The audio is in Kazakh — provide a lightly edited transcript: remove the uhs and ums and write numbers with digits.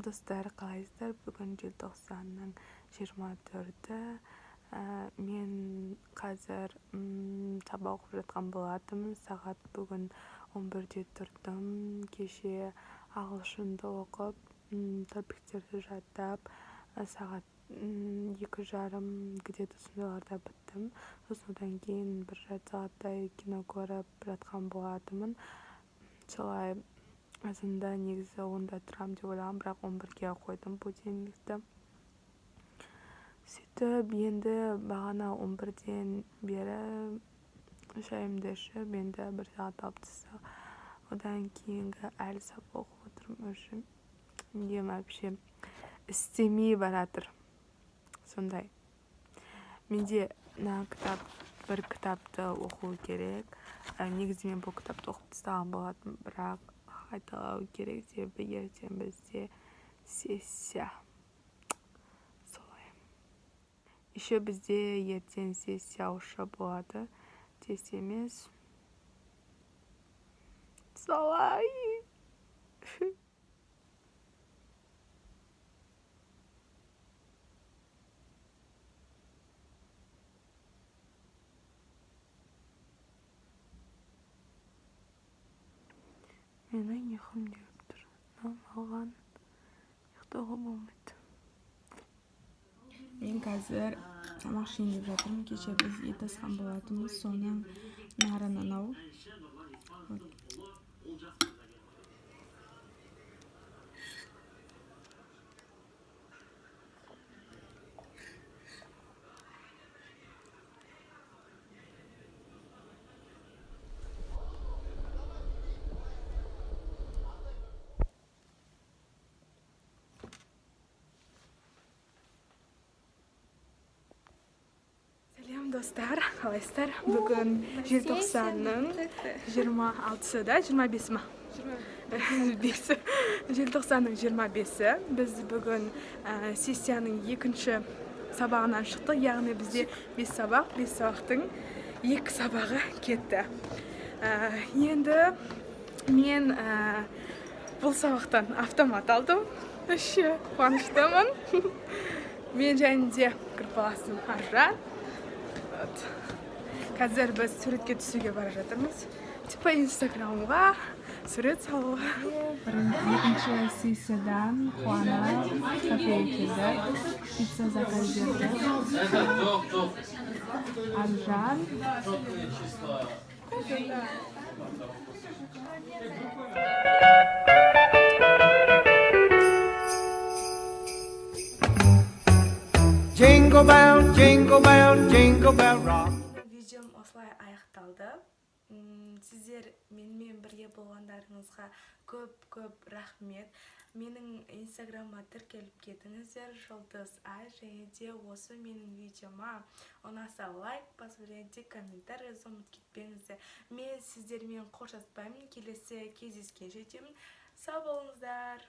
Достар, қалайсыздар? Бүгін желтоқсанның 24-і. Мен қазір сабақ оқып жатқан болатынмын. Сағат бүгін 11-де тұрдым. Кеше ағылшынды оқып, топиктерді жаттап, сағат 2:30 где-то сондайларда біттім. Содан кейін бір жарты сағаттай кино көріп жатқан болатынмын. Солай Азында негізі 10-да тұрам деп ойлағам, бірақ 11-ге қойдым будильникті. Сөйтіп, енді бағана 11-ден бері шайымды ішіп, енді бір сағат алып тастап, одан кейінгі әлі сабақ оқып отырмын. Уже не вообще істемей баратыр. Сондай. Менде бір кітапты оқу керек. Негізі мен бұл кітапты оқып тастаған болатын, бірақ қайталау керек, себебі ертең бізде сессия. Солай. Еще бізде ертең сессия ауызша болады. Тест емес. Солай. Менің ұйқым келіп тұр. Маған ұйықтауға болмайды. Мен қазір тамақ ішейін деп жатырмын. Кеше біз ет асқан болатынбыз. Соның нарын анау. Достар, қалайсыздар? Бүгін желтоқсанның 26-сы да, 25-ма? 25-і. Желтоқсанның 25-і. Біз бүгін сессияның екінші сабағынан шықтық. Яғни бізде 5 сабақ, 5 сабақтың 2 сабағы кетті. Енді мен бұл сабақтан автомат алдым. Үші қуаныштымын. Мен және де группаласым Аржан. Қазір біз суретке түсуге бара жатырмыз. Типа инстаграмға сурет салуға. Екінші сессиядан қуанып кафеге келді. Пицца заказ берді. Аржан. Jingle bell, jingle bell, jingle bell rock. Видеом осылай аяқталды. Сіздер менімен бірге болғандарыңызға көп рахмет. Менің инстаграмға тіркеліп кетіңіздер. Жұлдыз Ай, және де осы менің видеома ұнаса лайк басып, және де комментарий жазуды ұмытып кетпеңіздер. Мен сіздермен қоштаспаймын. Келесі кездескенше деймін. Сау болыңыздар.